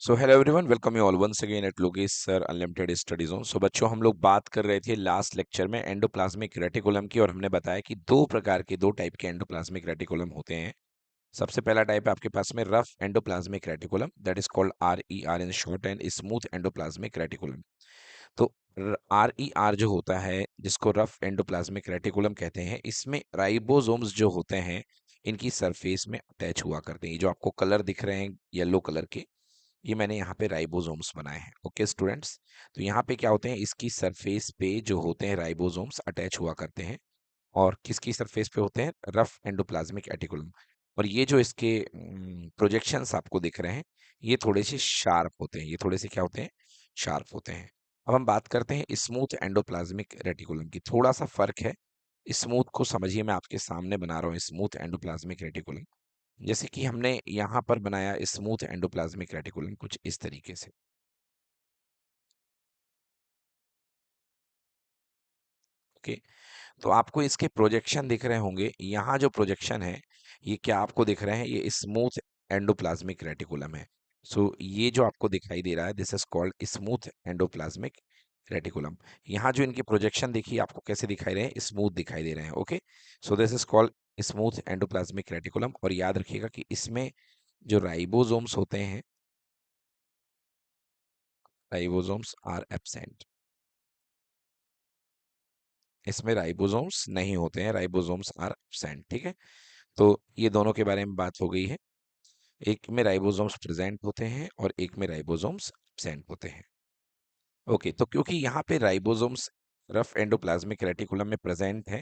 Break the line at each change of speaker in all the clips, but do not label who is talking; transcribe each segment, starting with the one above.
So hello everyone, welcome you all once again at Lokesh sir unlimited study zone. So बच्चों, हम लोग बात कर रहे थे लास्ट लेक्चर में एंडोप्लाज्मिक रेटिकुलम की, और हमने बताया कि दो प्रकार के, दो टाइप के एंडोप्लाज्मिक रेटिकुलम होते हैं। सबसे पहला टाइप है आपके पास में rough endoplasmic reticulum, that is called RER in short, and smooth endoplasmic reticulum. तो RER जो होता है, जिसको रफ एंडोप्लाज्मिक रेटिकुलम कहते हैं, इसमें राइबोसोम्स जो होते हैं इनकी सरफेस में अटैच हुआ करते हैं। ये जो आपको कलर दिख रहे हैं येलो कलर के, ये मैंने यहाँ पे राइबोसोम्स बनाए हैं। ओके स्टूडेंट्स, तो यहाँ पे क्या होते हैं, इसकी सरफेस पे जो होते हैं राइबोसोम्स अटैच हुआ करते हैं। और किसकी सरफेस पे होते हैं? Rough endoplasmic reticulum. और ये जो इसके प्रोजेक्शंस आपको दिख रहे हैं, ये थोड़े से शार्प होते हैं। ये थोड़े से क्या होते हैं? शार्प होते हैं। अब हम बात करते हैं स्मूथ एंडोप्लाज्मिक रेटिकुलम की। थोड़ा सा फर्क है। स्मूथ को समझिए, मैं आपके सामने बना रहा हूँ स्मूथ एंडोप्लाज्मिक रेटिकुलम। जैसे कि हमने यहाँ पर बनाया स्मूथ एंडोप्लाज्मिक रेटिकुलम कुछ इस तरीके से। ओके, तो आपको इसके प्रोजेक्शन दिख रहे होंगे। यहाँ जो प्रोजेक्शन है, ये क्या आपको दिख रहे हैं? ये स्मूथ एंडोप्लाज्मिक रेटिकुलम है। सो ये जो आपको दिखाई दे रहा है, this is called smooth endoplasmic reticulum. यहाँ जो इनके प्रोजेक्शन देखिए आपको कैसे दिखाई रहे हैं? स्मूथ दिखाई दे रहे हैं। Okay, so this is called smooth endoplasmic reticulum. और याद रखिएगा कि इसमें जो राइबोसोम्स होते हैं, राइबोसोम्स आर एब्सेंट। इसमें राइबोसोम्स नहीं होते हैं, राइबोसोम्स आर एब्सेंट। ठीक है, तो ये दोनों के बारे में बात हो गई है। एक में राइबोसोम्स प्रेजेंट होते हैं और एक में राइबोसोम्स एब्सेंट होते हैं। ओके, तो क्योंकि यहाँ पे राइबोसोम्स रफ एंडोप्लाज्मिक रेटिकुलम में प्रेजेंट है,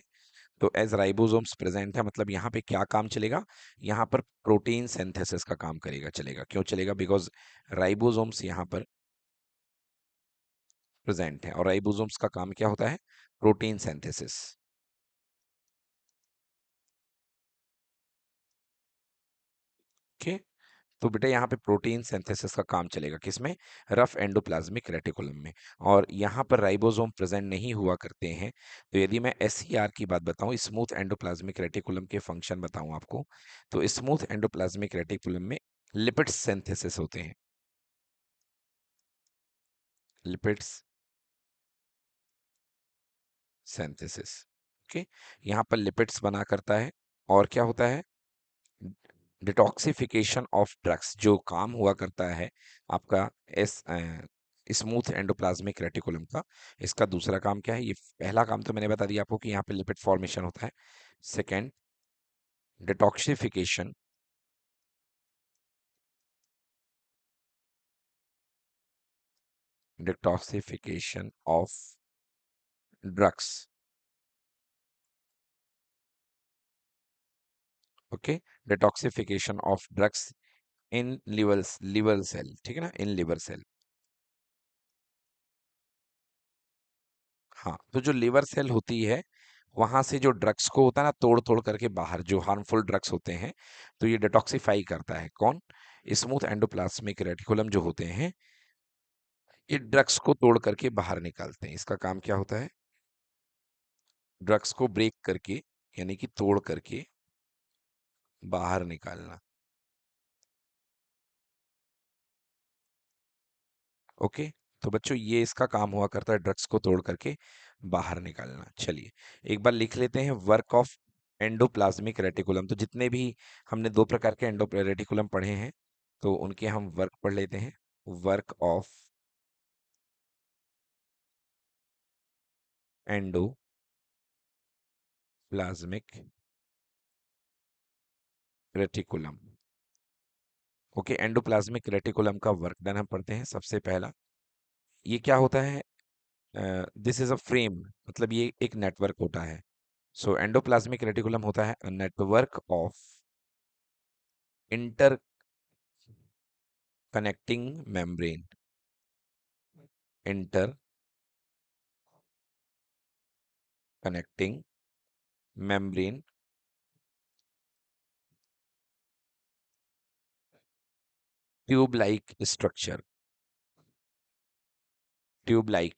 तो एज राइबोसोम्स प्रेजेंट है, मतलब यहाँ पे क्या काम चलेगा? यहाँ पर प्रोटीन सिंथेसिस का काम करेगा, चलेगा। क्यों चलेगा? बिकॉज राइबोसोम्स यहाँ पर प्रेजेंट है, और राइबोसोम्स का काम क्या होता है? Protein synthesis. ओके, तो बेटा यहाँ पे प्रोटीन सिंथेसिस का काम चलेगा किसमें? रफ एंडोप्लाज्मिक रेटिकुलम में। और यहाँ पर राइबोसोम प्रेजेंट नहीं हुआ करते हैं। तो यदि मैं SER की बात बताऊं, स्मूथ एंडोप्लाज्मिक रेटिकुलम के फंक्शन बताऊं आपको, तो स्मूथ एंडोप्लाज्मिक रेटिकुलम में लिपिड सिंथेसिस होते हैं। Lipids synthesis. ओके, यहाँ पर लिपिड्स बना करता है। और क्या होता है? डिटॉक्सिफिकेशन ऑफ ड्रग्स जो काम हुआ करता है आपका एस स्मूथ एंडोप्लाज्मिक रेटिकुलम का। इसका दूसरा काम क्या है? ये पहला काम तो मैंने बता दिया आपको कि यहाँ पे लिपिड फॉर्मेशन होता है। Second, detoxification, detoxification of drugs. Okay, detoxification of drugs in liver cell. ठीक है ना, इन लिवर सेल। हाँ, तो जो लिवर सेल होती है, वहां से जो ड्रग्स को होता है ना, तोड़ तोड़ करके बाहर जो हार्मफुल ड्रग्स होते हैं, तो ये डिटॉक्सिफाई करता है। कौन? स्मूथ एंडोप्लाज्मिक रेटिकुलम जो होते हैं, ये ड्रग्स को तोड़ करके बाहर निकालते हैं। इसका काम क्या होता है? ड्रग्स को ब्रेक करके, यानी कि तोड़ करके बाहर निकालना। ओके, तो बच्चों ये इसका काम हुआ करता है, ड्रग्स को तोड़ करके बाहर निकालना। चलिए एक बार लिख लेते हैं वर्क ऑफ एंडोप्लाज्मिक रेटिकुलम। तो जितने भी हमने दो प्रकार के एंडो रेटिकुलम पढ़े हैं, तो उनके हम वर्क पढ़ लेते हैं। Work of endoplasmic reticulum. Okay, endoplasmic reticulum का वर्क डन हम पढ़ते हैं। सबसे पहला, ये क्या होता है? दिस इज अ फ्रेम, मतलब ये एक नेटवर्क होता है। सो एंडोप्लाज्मिक रेटिकुलम होता है network of inter connecting membrane. Inter connecting membrane tube like structure. Tube like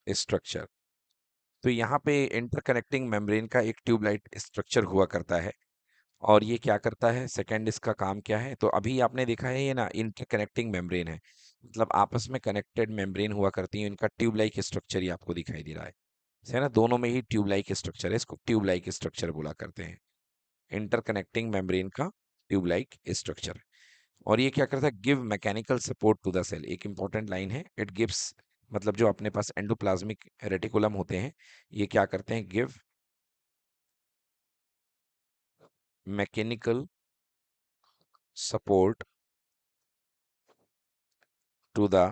structure. तो यहाँ पे इंटरकनेक्टिंग मेम्ब्रेन का एक ट्यूब लाइट स्ट्रक्चर हुआ करता है। और ये क्या करता है, सेकंड इसका काम क्या है, तो अभी आपने देखा है ये ना इंटरकनेक्टिंग मेम्ब्रेन है, मतलब आपस में कनेक्टेड मेम्ब्रेन हुआ करती है, इनका ट्यूब लाइक स्ट्रक्चर ही आपको दिखाई दे रहा है ना, दोनों में ही ट्यूब लाइक स्ट्रक्चर है, इसको ट्यूब लाइक स्ट्रक्चर बोला करते हैं, इंटरकनेक्टिंग मेम्ब्रेन का ट्यूब लाइक स्ट्रक्चर। और ये क्या करता है, give mechanical support to the cell, एक इंपॉर्टेंट लाइन है, इट गिव्स, मतलब जो अपने पास एंडोप्लाज्मिक रेटिकुलम होते हैं, ये क्या करते हैं, give mechanical support to the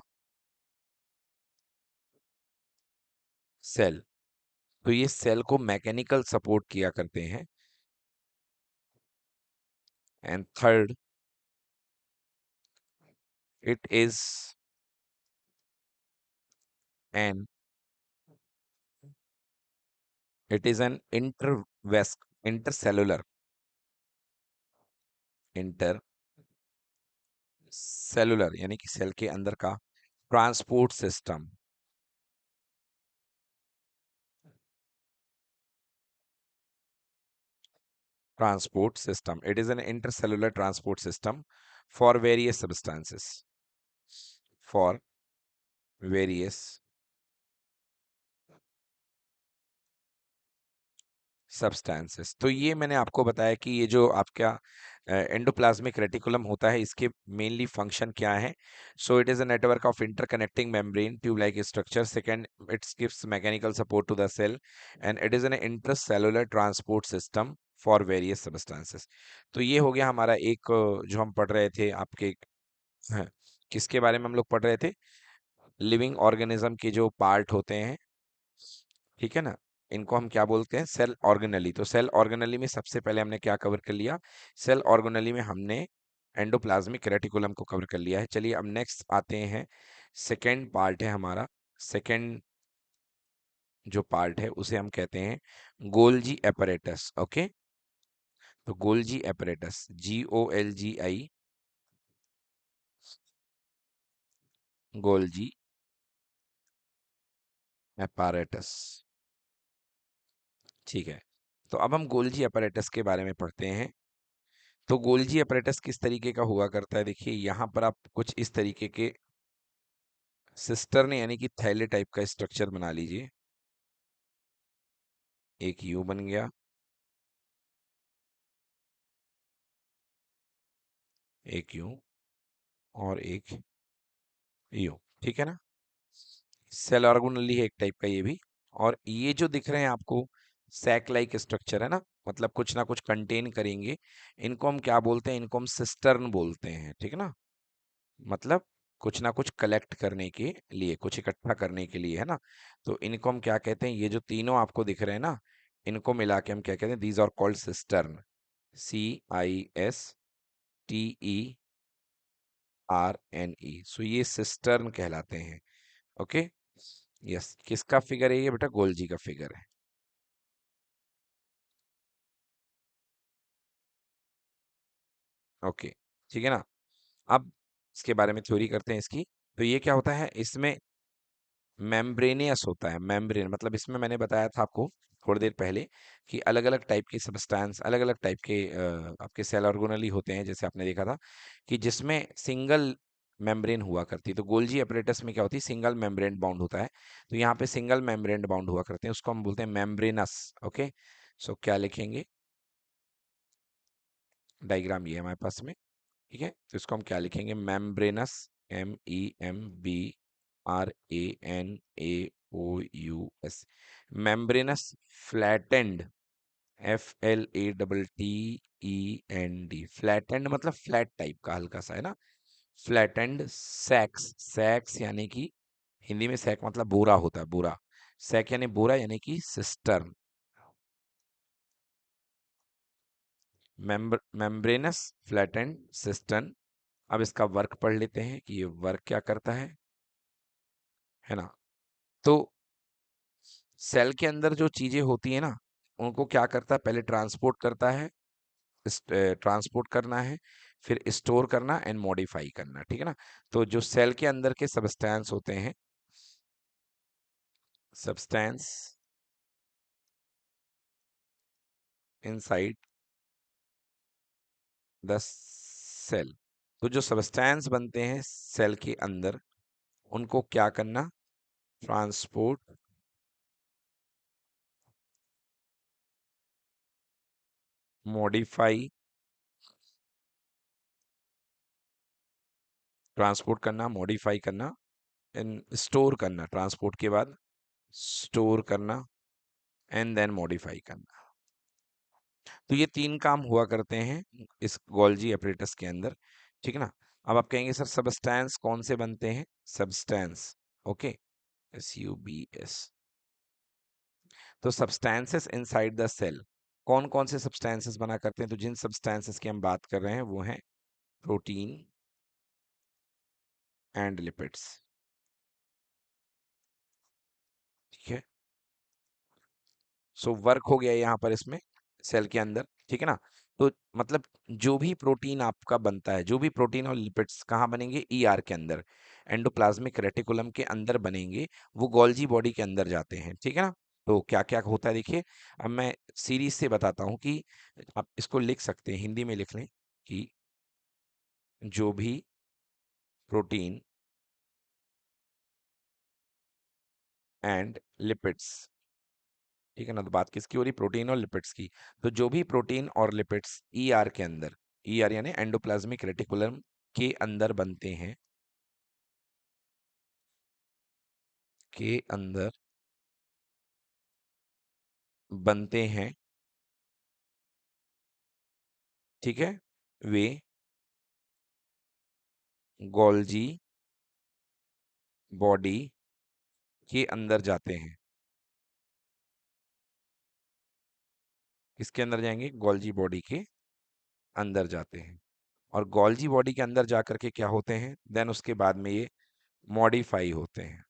cell, तो ये सेल को मैकेनिकल सपोर्ट किया करते हैं। And third, it is an it is an interface intercellular intercellular यानी कि सेल के अंदर का transport system, it is an intercellular transport system for various for various substances। तो ये मैंने आपको बताया कि ये जो आपका एंडोप्लाज्मिक रेटिकुलम होता है, इसके मेनली फंक्शन क्या है। So it is a network of interconnecting membrane tube like structure, second it's gives mechanical support to the cell, and it is an intercellular transport system for various substances. तो ये हो गया हमारा एक जो हम पढ़ रहे थे आपके, हाँ, किसके बारे में हम लोग पढ़ रहे थे, लिविंग ऑर्गेनिज्म के जो पार्ट होते हैं, ठीक है ना, इनको हम क्या बोलते हैं, सेल ऑर्गेनली। तो सेल ऑर्गेनली में सबसे पहले हमने क्या कवर कर लिया, सेल ऑर्गेनली में हमने एंडोप्लाज्मिक रेटिकुलम को कवर कर लिया है। चलिए अब नेक्स्ट आते हैं, सेकेंड पार्ट है हमारा, सेकेंड जो पार्ट है उसे हम कहते हैं गोल्जी एपरेटस। ओके, तो Golgi apparatus, GOLGI, Golgi apparatus, ठीक है। तो अब हम गोल्जी अपैरेटस के बारे में पढ़ते हैं। तो गोल्जी अपैरेटस किस तरीके का हुआ करता है, देखिए यहाँ पर आप कुछ इस तरीके के सिस्टर्न यानी कि थैले टाइप का स्ट्रक्चर बना लीजिए, एक यू बन गया, एक यू और एक यू, ठीक है ना, सेल ऑर्गेनेली है एक टाइप का ये भी। और ये जो दिख रहे हैं आपको सैक लाइक स्ट्रक्चर है ना, मतलब कुछ ना कुछ कंटेन करेंगे, इनको हम क्या बोलते हैं, इनको हम सिस्टर्न बोलते हैं, ठीक है ना, मतलब कुछ ना कुछ कलेक्ट करने के लिए, कुछ इकट्ठा करने के लिए, है ना। तो इनको हम क्या कहते हैं, ये जो तीनों आपको दिख रहे हैं ना, इनको मिला के हम क्या कहते हैं, these are called cistern, CISTERN। So ये सिस्टर्न कहलाते हैं। ओके, यस, किसका फिगर है ये बेटा, गोल्जी का फिगर है। ओके, ठीक है ना। अब इसके बारे में थ्योरी करते हैं इसकी। तो ये क्या होता है, इसमें मेम्ब्रेनियस होता है, मेम्ब्रेन मतलब इसमें मैंने बताया था आपको थोड़ी देर पहले कि अलग अलग टाइप के सब्सटेंस, अलग अलग टाइप के आपके सेल ऑर्गेनली होते हैं, जैसे आपने देखा था कि जिसमें सिंगल मेम्ब्रेन हुआ करती है। तो गोल्जी अपरेटस में क्या होती है, सिंगल मेम्ब्रेन बाउंड होता है, तो यहाँ पे सिंगल मेम्ब्रेन बाउंड हुआ करते हैं, उसको हम बोलते हैं मेम्ब्रेनस। ओके, सो क्या लिखेंगे, डायग्राम ये है हमारे पास में, ठीक है, तो इसको हम क्या लिखेंगे, membranes, MEMBRANAOUS, membranes flattened, FLATTEND, flattened मतलब फ्लैट टाइप का हल्का सा, है ना, फ्लैटेंड सैक्स, सैक्स यानी कि हिंदी में सैक मतलब बोरा होता है, बोरा, सैक यानी बोरा यानी कि सिस्टर्न, मेम्ब्रेनस फ्लैटेंड सिस्टर्न। अब इसका वर्क पढ़ लेते हैं कि ये वर्क क्या करता है ना। तो सेल के अंदर जो चीजें होती है ना, उनको क्या करता है, पहले ट्रांसपोर्ट करता है, ट्रांसपोर्ट करना है, फिर स्टोर करना एंड मॉडिफाई करना, ठीक है ना। तो जो सेल के अंदर के सब्सटेंस होते हैं, सब्सटेंस इनसाइड द सेल। तो जो सब्सटेंस बनते हैं सेल के अंदर, उनको क्या करना? ट्रांसपोर्ट, मॉडिफाई, ट्रांसपोर्ट करना, मॉडिफाई करना, एंड स्टोर करना। ट्रांसपोर्ट के बाद स्टोर करना एंड देन मॉडिफाई करना। तो ये तीन काम हुआ करते हैं इस गोल्जी apparatus के अंदर। ठीक है ना? अब आप कहेंगे सर सब्सटेंस कौन से बनते हैं? Substance, okay, SUBS। तो सब्सटेंसेस इनसाइड द सेल, कौन कौन से सब्सटेंसेस बना करते हैं? तो जिन सब्सटेंसेस की हम बात कर रहे हैं वो हैं प्रोटीन एंड लिपिड्स। ठीक है? सो वर्क हो गया यहाँ पर इसमें सेल के अंदर। ठीक है ना? तो मतलब जो भी प्रोटीन आपका बनता है, जो भी प्रोटीन और लिपिड्स कहाँ बनेंगे? ER के अंदर, एंडोप्लाज्मिक रेटिकुलम के अंदर बनेंगे, वो गोल्जी बॉडी के अंदर जाते हैं। ठीक है ना? तो क्या क्या होता है देखिए, अब मैं सीरीज से बताता हूँ कि आप इसको लिख सकते हैं, हिंदी में लिख लें कि जो भी प्रोटीन एंड लिपिड्स, ठीक है ना? तो बात किसकी हो रही? प्रोटीन और लिपिड्स की। तो जो भी प्रोटीन और लिपिड्स ER के अंदर, ER यानी एंडोप्लाज्मिक रेटिकुलम के अंदर बनते हैं, के अंदर बनते हैं, ठीक है, वे गोल्जी बॉडी के अंदर जाते हैं। किसके अंदर जाएंगे? गोल्जी बॉडी के अंदर जाते हैं। और गोल्जी बॉडी के अंदर जाकर के क्या होते हैं? देन उसके बाद में ये मॉडिफाई होते हैं।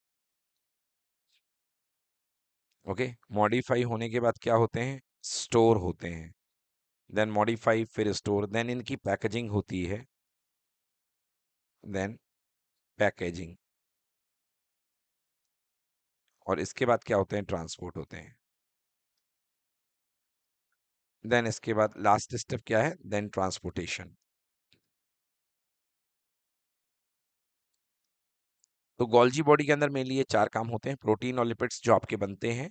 ओके, मॉडिफाई होने के बाद क्या होते हैं? स्टोर होते हैं। देन मॉडिफाई, फिर स्टोर, देन इनकी पैकेजिंग होती है। देन पैकेजिंग, और इसके बाद क्या होते हैं? ट्रांसपोर्ट होते हैं। देन इसके बाद लास्ट स्टेप क्या है? Then transportation. तो गोल्जी बॉडी के अंदर मेनली ये चार काम होते हैं। प्रोटीन और लिपिड्स जो आपके बनते हैं,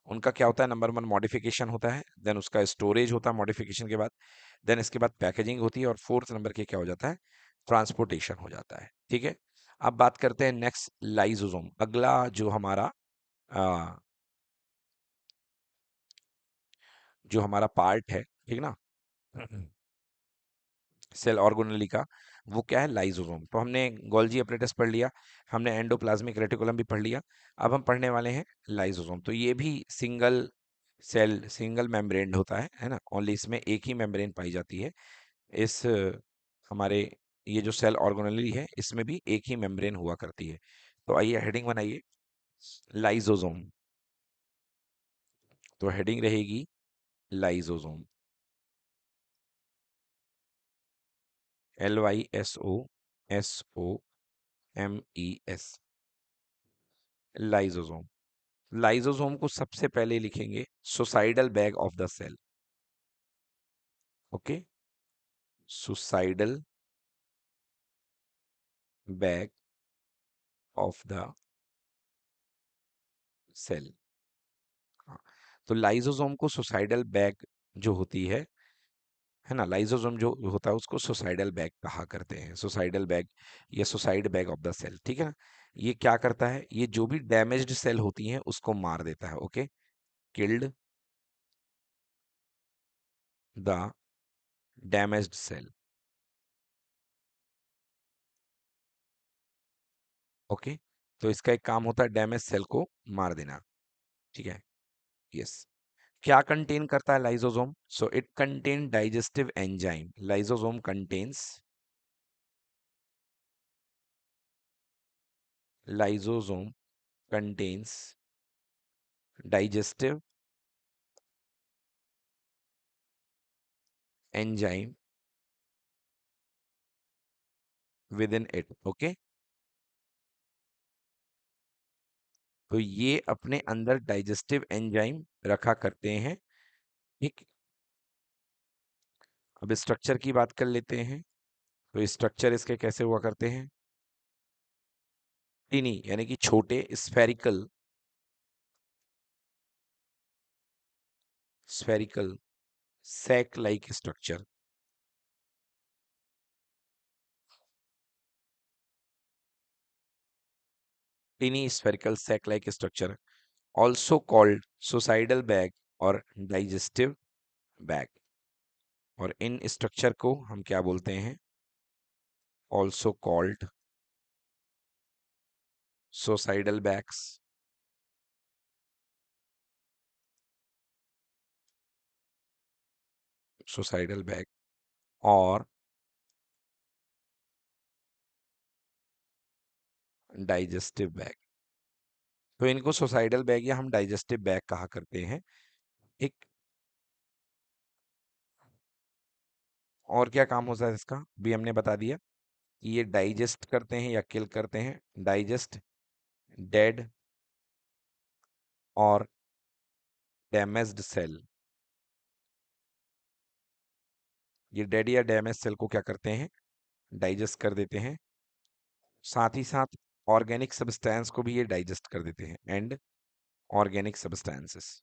उनका क्या होता है? नंबर वन, मॉडिफिकेशन होता है। देन उसका स्टोरेज होता है मॉडिफिकेशन के बाद। देन इसके बाद पैकेजिंग होती है, और फोर्थ नंबर के क्या हो जाता है? ट्रांसपोर्टेशन हो जाता है। ठीक है? अब बात करते हैं नेक्स्ट, लाइसोसोम। अगला जो हमारा आ, जो हमारा पार्ट है, ठीक ना, सेल ऑर्गेनेली का, वो क्या है? लाइसोसोम। तो हमने गोल्जी अपरेटस पढ़ लिया, हमने एंडोप्लाज्मिक रेटिकुलम भी पढ़ लिया, अब हम पढ़ने वाले हैं लाइसोसोम। तो ये भी सिंगल सेल, सिंगल मेम्ब्रेन होता है ना? ओनली इसमें एक ही मेम्ब्रेन पाई जाती है। इस हमारे ये जो सेल ऑर्गेनेली है, इसमें भी एक ही मेम्ब्रेन हुआ करती है। तो आइए हेडिंग बनाइए, लाइसोसोम। तो हेडिंग रहेगी लाइसोसोम, LYSOSOMES, लाइसोसोम। लाइसोसोम को सबसे पहले लिखेंगे suicidal bag of the cell. Okay, suicidal bag of the cell. हाँ, तो लाइसोसोम को सुसाइडल बैग जो होती है ना, लाइसोसोम जो होता है उसको सुसाइडल बैग कहा करते हैं। सुसाइडल बैग या suicide bag of the cell, ठीक है ना? ये क्या करता है? ये जो भी डैमेज्ड सेल होती हैं उसको मार देता है। Okay, killed the damaged cell. Okay, तो इसका एक काम होता है डैमेज सेल को मार देना। ठीक है? यस। क्या कंटेन करता है lysosome? So it contain digestive enzyme. Lysosome contains, lysosome contains digestive enzyme with in it. Okay, तो ये अपने अंदर डाइजेस्टिव एंजाइम रखा करते हैं। ठीक, अब स्ट्रक्चर की बात कर लेते हैं। तो स्ट्रक्चर इसके कैसे हुआ करते हैं? टीनी यानी कि छोटे, spherical, spherical sac like structure, tiny spherical sac like structure, also called suicidal bag और डाइजेस्टिव बैग। और इन स्ट्रक्चर को हम क्या बोलते हैं? Also called suicidal bags, suicidal bag और डाइजेस्टिव बैग। तो इनको सुसाइडल बैग या हम डाइजेस्टिव बैग कहा करते हैं। एक और क्या काम होता है इसका भी हमने बता दिया कि ये डाइजेस्ट करते हैं या किल करते हैं। डाइजेस्ट डेड और डैमेज्ड सेल। ये डेड या डैमेज सेल को क्या करते हैं? डाइजेस्ट कर देते हैं। साथ ही साथ ऑर्गेनिक सब्सटेंस को भी ये डाइजेस्ट कर देते हैं। And organic substances,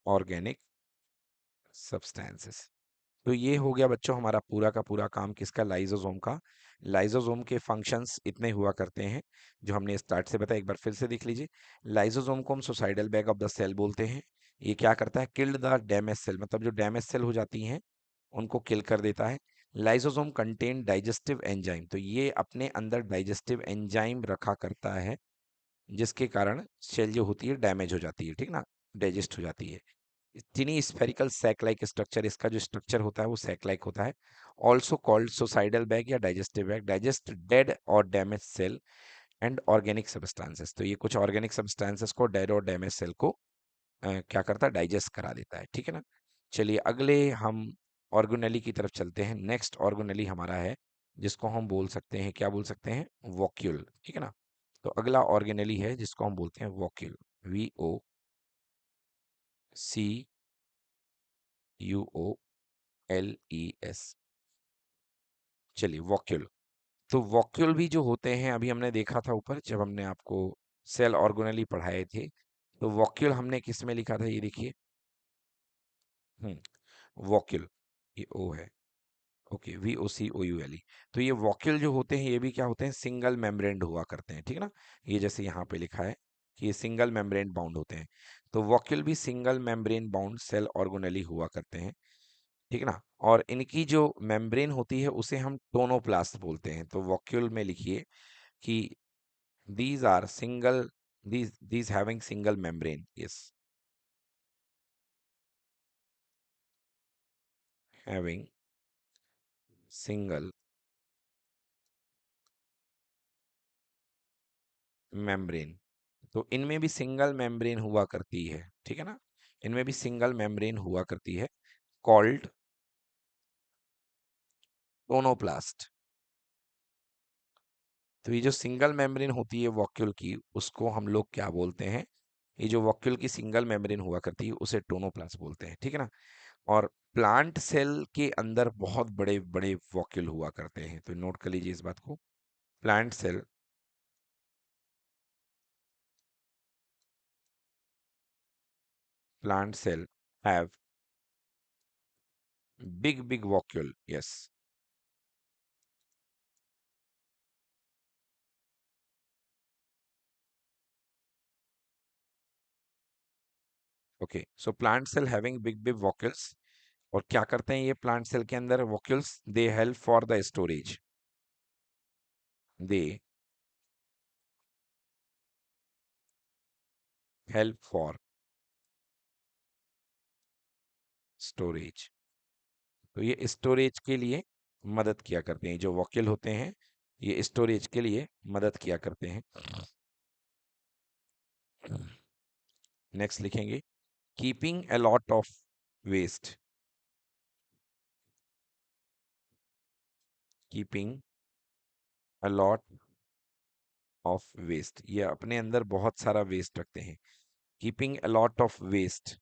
organic substances. तो ये हो गया बच्चों हमारा पूरा का पूरा काम किसका? लाइसोसोम का। लाइसोसोम के फंक्शंस इतने हुआ करते हैं जो हमने स्टार्ट से बताया। एक बार फिर से देख लीजिए। लाइसोसोम को हम suicidal bag of the cell बोलते हैं। ये क्या करता है? किल्ड द डैमेज सेल, मतलब जो डैमेज सेल हो जाती हैं उनको किल कर देता है। लाइसोसोम कंटेन डाइजेस्टिव एंजाइम, तो ये अपने अंदर डाइजेस्टिव एंजाइम रखा करता है जिसके कारण सेल जो होती है डैमेज हो जाती है, ठीक ना, डाइजेस्ट हो जाती है। Tiny spherical sac like structure, इसका जो स्ट्रक्चर होता है वो सैक लाइक होता है। ऑल्सो कॉल्ड सुसाइडल बैग या डाइजेस्टिव बैग, डाइजेस्ट डेड और damage cell and organic substances. तो ये कुछ ऑर्गेनिक सब्सटेंसेस को, डेड और डैमेज सेल को क्या करता है? डाइजेस्ट करा देता है, ठीक है ना। चलिए अगले हम ऑर्गेनेली की तरफ चलते हैं। नेक्स्ट ऑर्गेनेली हमारा है जिसको हम बोल सकते हैं, क्या बोल सकते हैं? वॉक्यूल, ठीक है ना। तो अगला ऑर्गेनेली है जिसको हम बोलते हैं वॉक्यूल। VOCULES। चलिए वॉक्यूल। तो वॉक्यूल भी जो होते हैं अभी हमने देखा था ऊपर जब हमने आपको सेल ऑर्गेनेली पढ़ाए थे। तो वॉक्यूल हमने किस में लिखा था? ये देखिए, वॉक्यूल, ये ओ है, ओके, VOCOULE। तो ये वॉक्यूल जो होते हैं ये भी क्या होते हैं? सिंगल मेम्ब्रेन हुआ करते हैं, ठीक है ना। ये जैसे यहाँ पे लिखा है कि ये सिंगल मेम्ब्रेन बाउंड होते हैं। तो वॉक्यूल भी single membrane bound cell organelle हुआ करते हैं, ठीक है ना। और इनकी जो मेम्ब्रेन होती है उसे हम टोनोप्लास्ट बोलते हैं। तो वॉक्यूल में लिखिए कि these are single, these having single membrane, yes, having single membrane। तो इनमें भी सिंगल मेम्ब्रेन हुआ करती है, ठीक है ना। इनमें भी सिंगल मेम्ब्रेन हुआ करती है, कॉल्ड टोनोप्लास्ट। तो ये जो सिंगल मेम्ब्रेन होती है वॉक्यूल की, उसको हम लोग क्या बोलते हैं? ये जो वॉक्यूल की सिंगल मेम्ब्रेन हुआ करती है उसे टोनोप्लास्ट बोलते हैं, ठीक है ना। और प्लांट सेल के अंदर बहुत बड़े बड़े वॉक्यूल हुआ करते हैं, तो नोट कर लीजिए इस बात को। Plant cell, plant cell have big big vacuole, yes. Okay, so plant cell having big big vacuoles. और क्या करते हैं ये प्लांट सेल के अंदर vacuoles? They help for the storage, they help for storage. तो ये स्टोरेज के लिए मदद किया करते हैं, जो वॉक्यूल होते हैं ये स्टोरेज के लिए मदद किया करते हैं। नेक्स्ट लिखेंगे keeping a lot of waste, keeping a lot of waste, ये अपने अंदर बहुत सारा वेस्ट रखते हैं। Keeping a lot of waste,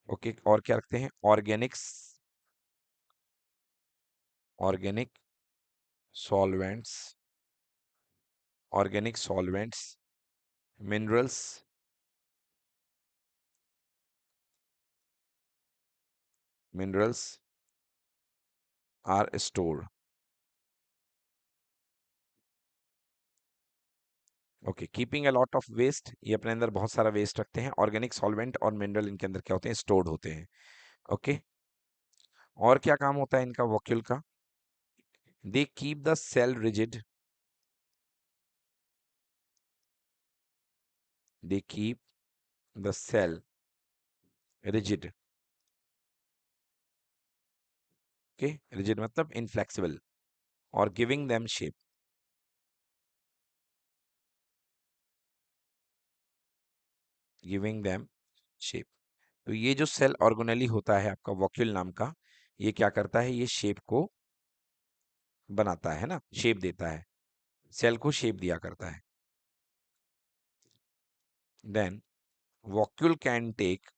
okay, और क्या रखते हैं? Organics, organic solvents, organic solvents, minerals, minerals are stored. Okay, keeping a lot of waste, ये अपने अंदर बहुत सारा वेस्ट रखते हैं। ऑर्गेनिक सॉल्वेंट और मिनरल इनके अंदर क्या होते हैं? स्टोर्ड होते हैं। ओके, और क्या काम होता है इनका वॉक्यूल का? They keep the cell rigid, they keep the cell rigid. Okay, rigid मतलब इनफ्लेक्सिबल, और giving them shape, giving them shape. तो ये जो सेल ऑर्गेनेली होता है आपका वॉक्यूल नाम का, ये क्या करता है? ये शेप को बनाता है ना, शेप देता है, सेल को शेप दिया करता है। Then vacuole can take,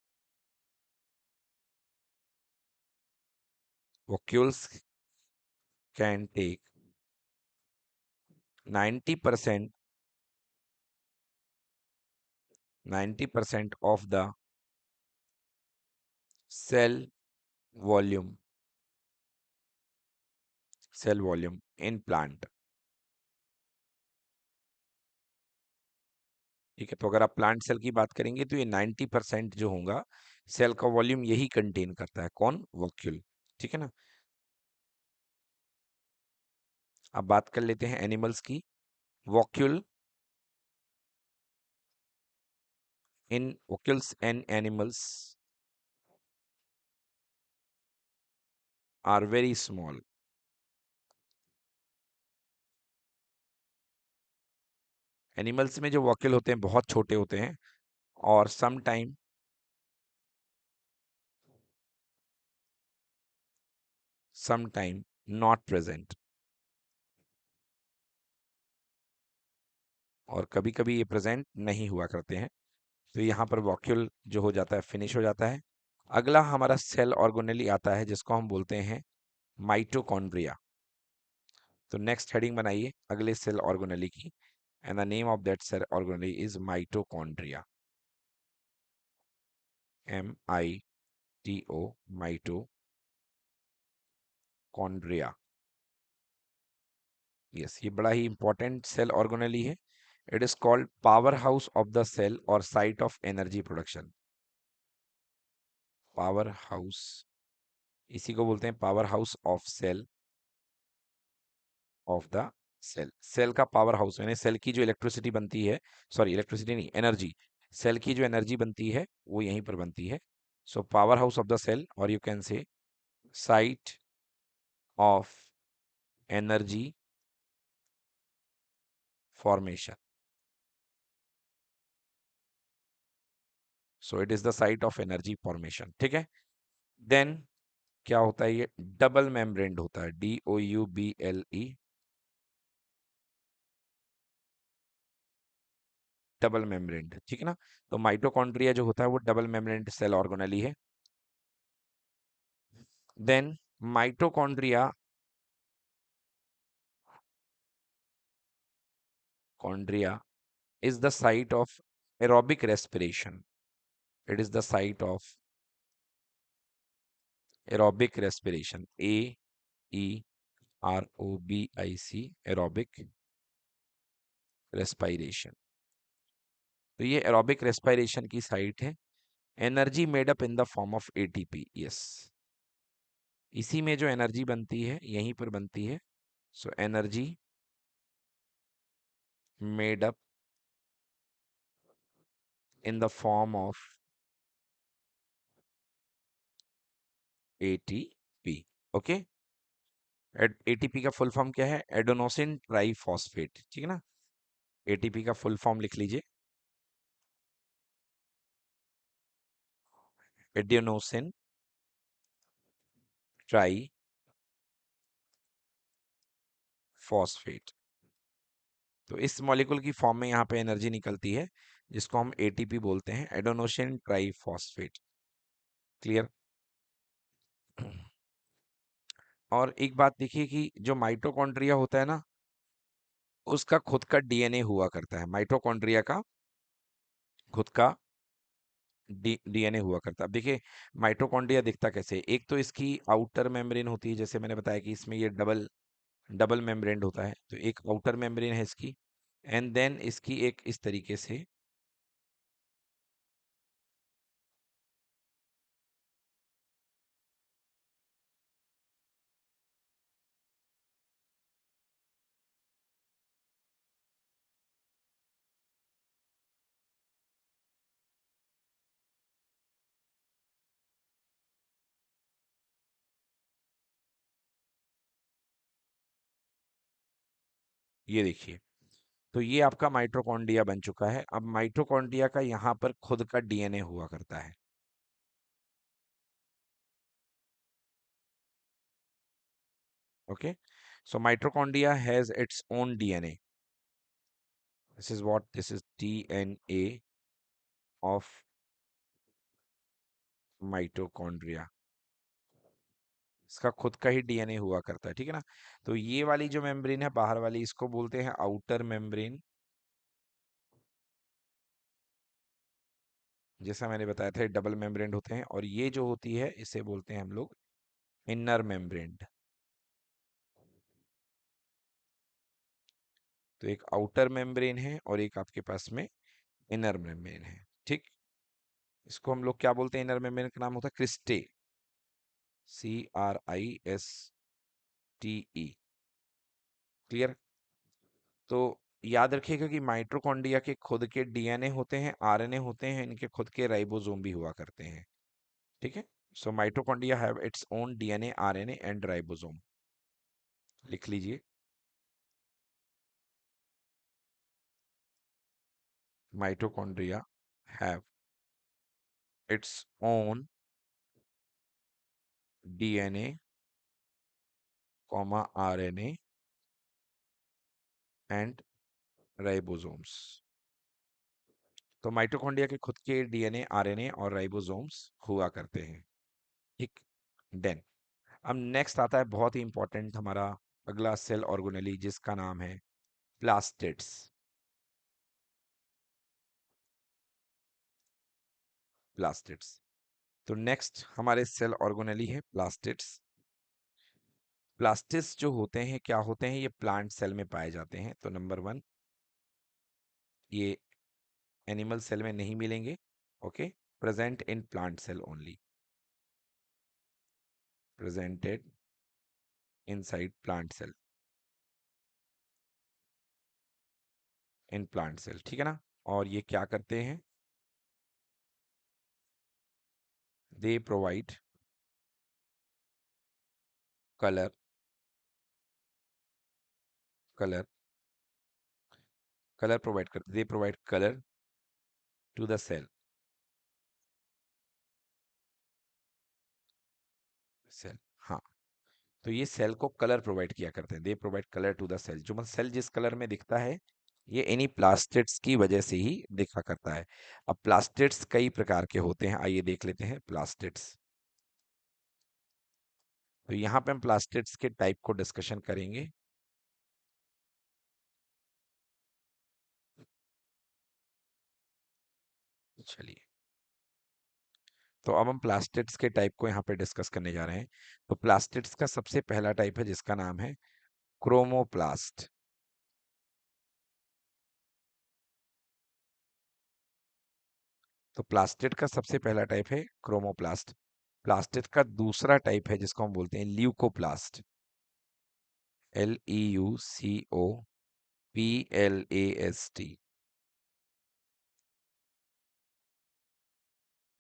vacuoles can take 90%, 90% of the cell volume, cell volume in plant। ठीक है, तो अगर आप प्लांट सेल की बात करेंगे तो ये 90% जो होगा सेल का वॉल्यूम यही कंटेन करता है। कौन? वॉक्यूल। ठीक है ना। अब बात कर लेते हैं एनिमल्स की। Vacuole in vacuoles and animals are very small. Animals में जो वॉक्यूल होते हैं बहुत छोटे होते हैं, और सम टाइम नॉट प्रेजेंट, और कभी कभी ये प्रेजेंट नहीं हुआ करते हैं। तो यहाँ पर वॉक्यूल जो हो जाता है फिनिश हो जाता है। अगला हमारा सेल ऑर्गेनेली आता है जिसको हम बोलते हैं माइटोकॉन्ड्रिया। तो नेक्स्ट हेडिंग बनाइए अगले सेल ऑर्गेनेली की, and the name of that cell organelle is mitochondria. MITO, mitochondria. Yes, ये बड़ा ही इंपॉर्टेंट सेल ऑर्गेनेली है। It is called power house of the cell और site of energy production. Power house, इसी को बोलते हैं power house of cell, of the cell. Cell का पावर हाउस यानी सेल की जो इलेक्ट्रिसिटी बनती है, सॉरी इलेक्ट्रिसिटी नहीं, एनर्जी, सेल की जो एनर्जी बनती है वो यहीं पर बनती है। So power house of the cell, और you can say site of energy formation. So it is the site of energy formation. ठीक है। देन क्या होता है? ये डबल मेम्ब्रेन्ड होता है, DOUBLE, डबल मेम्ब्रेन्ड। ठीक है ना। तो माइटोकॉन्ड्रिया जो होता है वो डबल मेम्ब्रेन्ड सेल ऑर्गेनेली है। Then mitochondria, chondria is the site of aerobic respiration. It is the site of aerobic respiration. AEROBIC, aerobic respiration. तो ये एरोबिक रेस्पिरेशन की साइट है। Energy made up in the form of ATP। Yes, इसी में जो energy बनती है यहीं पर बनती है। So energy made up in the form of ATP। Okay, ATP का फुल फॉर्म क्या है? Adenosine triphosphate. ठीक है ना। ATP का फुल फॉर्म लिख लीजिए, एडेनोसिन ट्राइफॉस्फेट। तो इस मॉलिक्यूल की फॉर्म में यहाँ पे एनर्जी निकलती है जिसको हम ATP बोलते हैं, एडेनोसिन ट्राइफॉस्फेट। क्लियर। और एक बात देखिए कि जो माइटोकॉन्ड्रिया होता है ना, उसका खुद का डीएनए हुआ करता है। माइटोकॉन्ड्रिया का खुद का डीएनए हुआ करता है। अब देखिए माइटोकॉन्ड्रिया दिखता कैसे है? एक तो इसकी आउटर मेम्ब्रेन होती है, जैसे मैंने बताया कि इसमें ये डबल डबल मेम्ब्रेन होता है, तो एक आउटर मेम्ब्रेन है इसकी, एंड देन इसकी एक इस तरीके से ये देखिए, तो ये आपका माइटोकॉन्ड्रिया बन चुका है। अब माइटोकॉन्ड्रिया का यहाँ पर खुद का डीएनए हुआ करता है। Okay, so mitochondria has its own DNA. This is DNA of mitochondria. इसका खुद का ही डीएनए हुआ करता है, ठीक है ना। तो ये वाली जो मेम्ब्रेन है बाहर वाली, इसको बोलते हैं आउटर मेम्ब्रेन, जैसा मैंने बताया था डबल मेम्ब्रेन होते हैं, और ये जो होती है इसे बोलते हैं हम लोग इनर मेम्ब्रेन। तो एक आउटर मेम्ब्रेन है और एक आपके पास में इनर मेम्ब्रेन है, ठीक। इसको हम लोग क्या बोलते हैं? इनर मेम्ब्रेन का नाम होता है क्रिस्टे, CRISTE। क्लियर। तो याद रखिएगा कि माइटोकॉन्ड्रिया के खुद के डीएनए होते हैं, आरएनए होते हैं, इनके खुद के राइबोसोम भी हुआ करते हैं, ठीक है। So mitochondria have its own DNA, RNA and ribosome. लिख लीजिए, mitochondria have its own DNA, comma RNA and ribosomes. तो माइटोकॉन्ड्रिया के खुद के डीएनए, आरएनए और राइबोसोम्स हुआ करते हैं, ठीक। देन अब नेक्स्ट आता है बहुत ही इंपॉर्टेंट हमारा अगला सेल ऑर्गेनेली, जिसका नाम है प्लास्टिड्स। प्लास्टिड्स, तो नेक्स्ट हमारे सेल ऑर्गेनेली है प्लास्टिड्स। प्लास्टिड्स जो होते हैं क्या होते हैं? ये प्लांट सेल में पाए जाते हैं। तो नंबर वन, ये एनिमल सेल में नहीं मिलेंगे, okay. Present in plant cell only, presented inside plant cell, in plant cell, ठीक है ना। और ये क्या करते हैं? They provide colour, colour colour provide करते, they provide colour to the cell, cell, हाँ। तो ये सेल को कलर प्रोवाइड किया करते हैं, they provide colour to the cell. जो मतलब सेल जिस कलर में दिखता है, ये इन्हीं प्लास्टिड्स की वजह से ही दिखा करता है। अब प्लास्टिड्स कई प्रकार के होते हैं, आइए देख लेते हैं प्लास्टिड्स। तो यहाँ पे हम प्लास्टिड्स के टाइप को डिस्कशन करेंगे। चलिए, तो अब हम प्लास्टिड्स के टाइप को यहाँ पे डिस्कस करने जा रहे हैं। तो प्लास्टिड्स का सबसे पहला टाइप है जिसका नाम है क्रोमोप्लास्ट। तो प्लास्टिड का सबसे पहला टाइप है क्रोमोप्लास्ट। प्लास्टिड का दूसरा टाइप है जिसको हम बोलते हैं ल्यूकोप्लास्ट, LEUCOPLAST।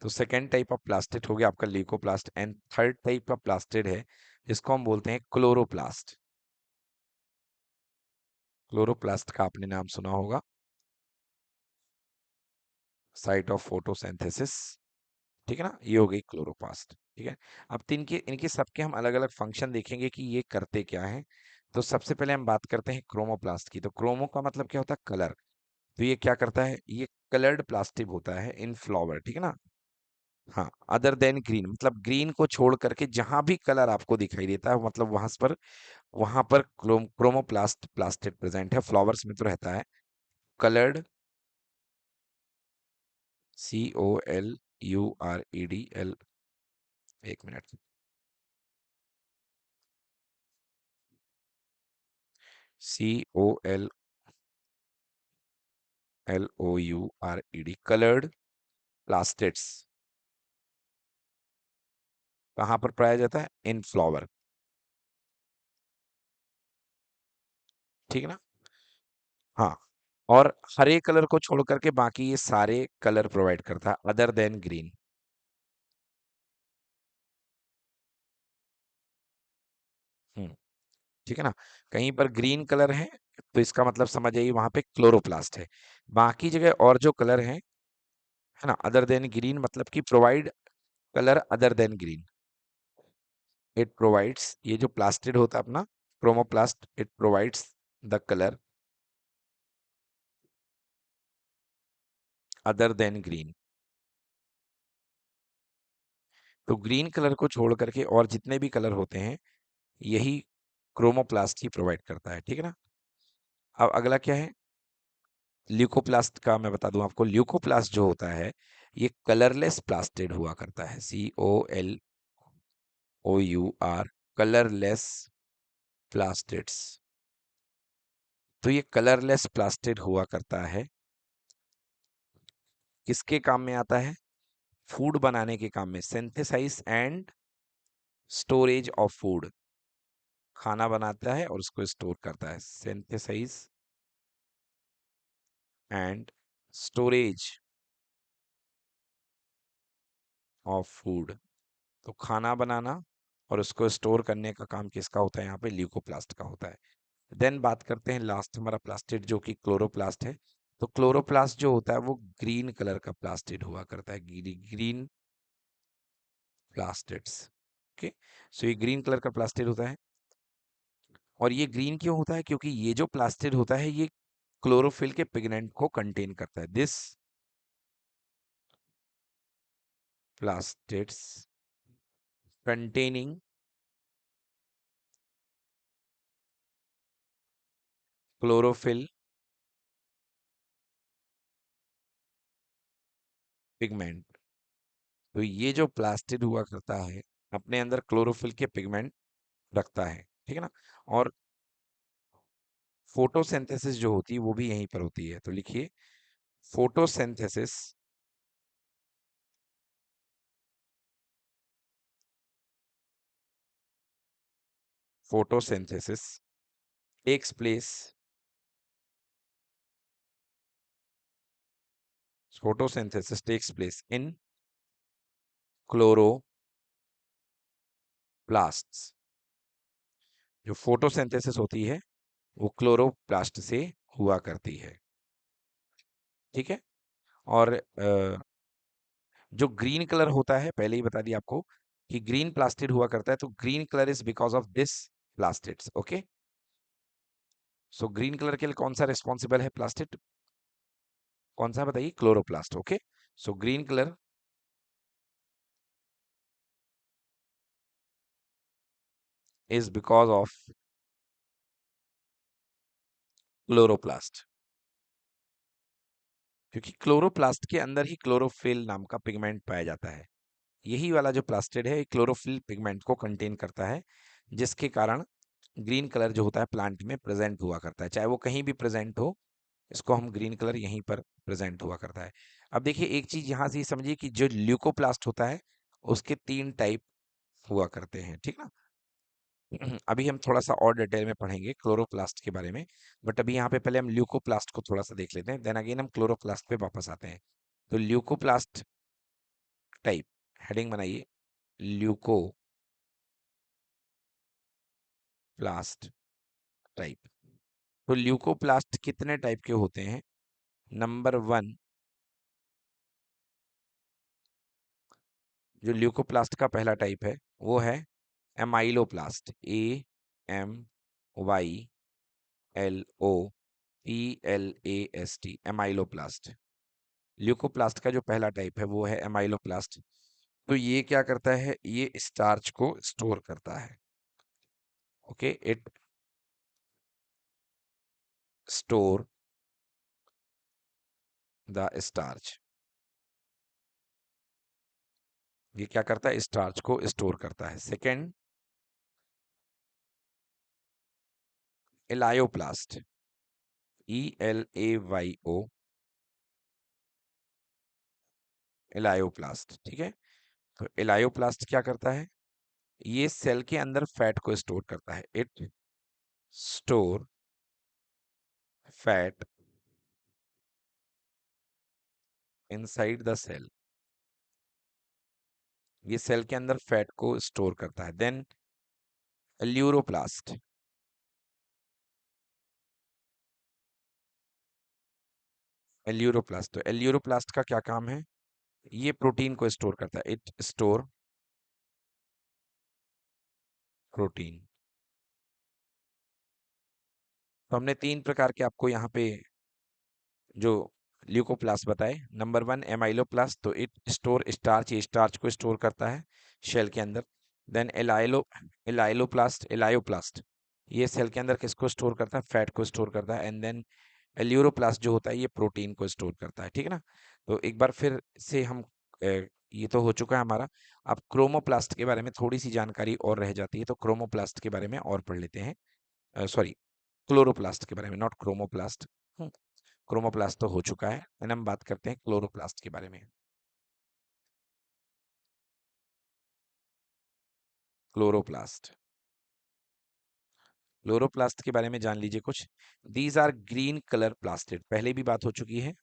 तो सेकेंड टाइप ऑफ प्लास्टिड हो गया आपका leucoplast, and third type of plastid है जिसको हम बोलते हैं क्लोरोप्लास्ट। क्लोरोप्लास्ट का आपने नाम सुना होगा, साइट ऑफ फोटोसिंथेसिस, ठीक है ना। ये हो गई क्लोरोप्लास्ट, ठीक है। अब तीन के इनके सबके हम अलग अलग फंक्शन देखेंगे कि ये करते क्या है। तो सबसे पहले हम बात करते हैं क्रोमोप्लास्ट की। तो क्रोमो का मतलब क्या होता है? कलर। तो ये क्या करता है? ये कलर्ड प्लास्टिक होता है इन फ्लावर, ठीक है ना। हाँ, अदर देन ग्रीन मतलब ग्रीन को छोड़ करके जहां भी कलर आपको दिखाई देता है मतलब वहां पर क्रोमोप्लास्ट प्लास्टिड प्रेजेंट है। फ्लावर्स में तो रहता है कलर्ड, COLUREDL, एक मिनट, COLLOURED, कलर्ड प्लास्टिड्स कहाँ पर पाया जाता है? इन फ्लावर, ठीक है ना? हाँ, और हरे कलर को छोड़ करके बाकी ये सारे कलर प्रोवाइड करता है अदर देन ग्रीन। हम्म, ठीक है ना? कहीं पर ग्रीन कलर है तो इसका मतलब समझ जाइए वहां पे क्लोरोप्लास्ट है। बाकी जगह और जो कलर है ना, अदर देन ग्रीन मतलब कि provide colour other than green. It provides, ये जो प्लास्टिड होता है अपना chromoplast, it provides the colour other than green. तो ग्रीन कलर को छोड़ करके और जितने भी कलर होते हैं यही क्रोमोप्लास्ट ही प्रोवाइड करता है, ठीक है ना? अब अगला क्या है? ल्यूकोप्लास्ट का मैं बता दूं आपको। ल्यूकोप्लास्ट जो होता है ये कलरलेस प्लास्टिड हुआ करता है, COLOUR, कलरलेस प्लास्टिड्स। तो ये कलरलेस प्लास्टिड हुआ करता है, किसके काम में आता है? फूड बनाने के काम में, synthesise and storage of food. खाना बनाता है और उसको स्टोर करता है, synthesise and storage of food. तो खाना बनाना और उसको स्टोर करने का काम किसका होता है? यहाँ पे ल्यूकोप्लास्ट का होता है। देन बात करते हैं लास्ट हमारा प्लास्टिड जो कि क्लोरोप्लास्ट है। तो क्लोरोप्लास्ट जो होता है वो ग्रीन कलर का प्लास्टिड हुआ करता है, ग्रीन प्लास्टिड्स। ओके, सो ये ग्रीन कलर का प्लास्टिड होता है। और ये ग्रीन क्यों होता है? क्योंकि ये जो प्लास्टिड होता है ये क्लोरोफिल के पिगमेंट को कंटेन करता है। This plastids containing chlorophyll pigment. तो ये जो प्लास्टिड हुआ करता है अपने अंदर क्लोरोफिल के पिगमेंट रखता है, ठीक है ना? और फोटोसिंथेसिस जो होती है वो भी यहीं पर होती है। तो लिखिए photosynthesis, photosynthesis takes place, photosynthesis takes place in chloroplasts. जो फोटोसिंथेसिस होती है वो क्लोरोप्लास्ट से हुआ करती है, ठीक है? और जो ग्रीन कलर होता है पहले ही बता दिया आपको कि ग्रीन प्लास्टिड हुआ करता है, तो green colour is because of this plastids. Okay, so green colour के लिए कौन सा रिस्पॉन्सिबल है प्लास्टिड? कौन सा बताइए? Chloroplast. Okay, so green colour is because of chloroplast, क्योंकि क्लोरोप्लास्ट के अंदर ही क्लोरोफिल नाम का पिगमेंट पाया जाता है। यही वाला जो प्लास्टिड है क्लोरोफिल पिगमेंट को कंटेन करता है, जिसके कारण ग्रीन कलर जो होता है प्लांट में प्रेजेंट हुआ करता है, चाहे वो कहीं भी प्रेजेंट हो। इसको हम ग्रीन कलर यहीं पर प्रेजेंट हुआ करता है। अब देखिए एक चीज यहां से ही समझिए कि जो ल्यूकोप्लास्ट होता है उसके 3 टाइप हुआ करते हैं, ठीक ना? अभी हम थोड़ा सा और डिटेल में पढ़ेंगे क्लोरोप्लास्ट के बारे में, बट अभी यहाँ पे पहले हम ल्यूकोप्लास्ट को थोड़ा सा देख लेते हैं, देन अगेन हम क्लोरोप्लास्ट पे वापस आते हैं। तो ल्यूकोप्लास्ट टाइप, हेडिंग बनाइए ल्यूकोप्लास्ट टाइप। तो ल्यूकोप्लास्ट कितने टाइप के होते हैं? नंबर 1, जो ल्यूकोप्लास्ट का पहला टाइप है वो है एमाइलोप्लास्ट, AMYLOPLAST, एमाइलोप्लास्ट। ल्यूकोप्लास्ट का जो पहला टाइप है वो है एमाइलोप्लास्ट। तो ये क्या करता है, ये स्टार्च को स्टोर करता है। Okay, it store the starch. ये क्या करता है, स्टार्च को स्टोर करता है। Second, elaioplast, ELAYO, elaioplast. ठीक है, तो एलायोप्लास्ट क्या करता है, ये सेल के अंदर फैट को स्टोर करता है। It store fat inside the cell. ये सेल के अंदर फैट को स्टोर करता है। देन एल्यूरोप्लास्ट, एल्यूरोप्लास्ट, तो एल्यूरोप्लास्ट का क्या काम है, ये प्रोटीन को स्टोर करता है। It store protein. तो हमने तीन प्रकार के आपको यहाँ पे जो ल्यूकोप्लास्ट बताए। नंबर वन एमाइलोप्लास्ट, तो इट स्टोर स्टार्च, ये स्टार्च को स्टोर करता है शेल के अंदर। देन एलाइलोप्लास्ट, एलायोप्लास्ट, ये सेल के अंदर किसको स्टोर करता है, फैट को स्टोर करता है। एंड देन एल्यूरोप्लास्ट जो होता है, ये प्रोटीन को स्टोर करता है। ठीक है ना, तो एक बार फिर से हम ये तो हो चुका है हमारा। अब क्रोमोप्लास्ट के बारे में थोड़ी सी जानकारी और रह जाती है, तो क्रोमोप्लास्ट के बारे में और पढ़ लेते हैं। सॉरी, क्लोरोप्लास्ट के बारे में, नॉट क्रोमोप्लास्ट। क्रोमोप्लास्ट तो हो चुका है, एंड हम बात करते हैं क्लोरोप्लास्ट के बारे में। क्लोरोप्लास्ट, क्लोरोप्लास्ट के बारे में जान लीजिए कुछ। These are green colour plastid, पहले भी बात हो चुकी है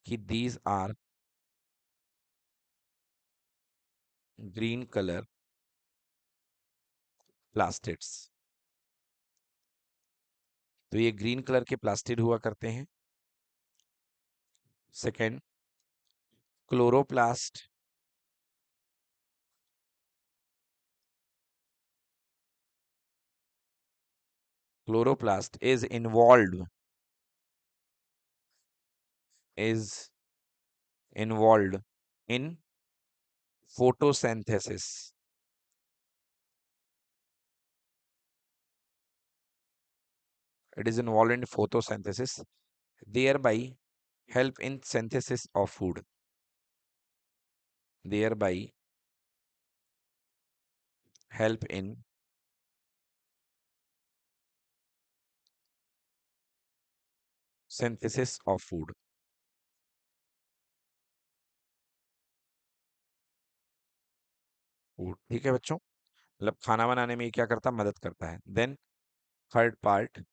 कि these are green colour plastids. तो ये ग्रीन कलर के प्लास्टिड हुआ करते हैं। Second, chloroplast chloroplast is involved in photosynthesis. It is involved in photosynthesis, thereby help in synthesis of food. Thereby help in synthesis of food. Food, ठीक है बच्चों, मतलब खाना बनाने में ये क्या करता है, मदद करता है। Then third part,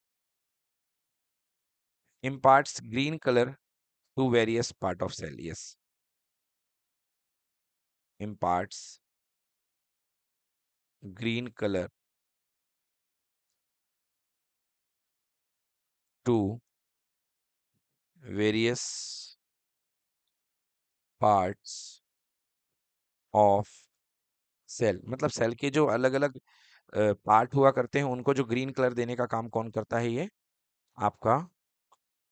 imparts green color to various part of cell. Yes, imparts green color to various parts of cell. मतलब सेल के जो अलग अलग पार्ट हुआ करते हैं, उनको जो ग्रीन कलर देने का काम कौन करता है, ये आपका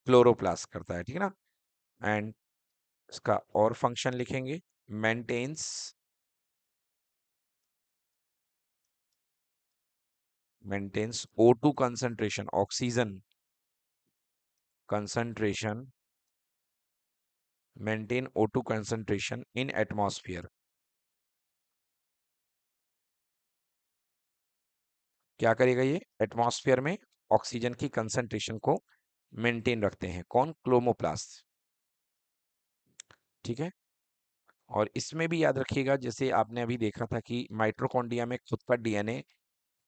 क्लोरोप्लास्ट करता है। ठीक है ना, एंड इसका और फंक्शन लिखेंगे, maintains O2 concentration, oxygen concentration, maintain O2 concentration in atmosphere. क्या करेगा ये, एटमॉस्फेयर में ऑक्सीजन की कंसंट्रेशन को मेंटेन रखते हैं, कौन, क्लोरोप्लास्ट। ठीक है, और इसमें भी याद रखिएगा, जैसे आपने अभी देखा था कि माइटोकॉन्ड्रिया में खुद का डीएनए,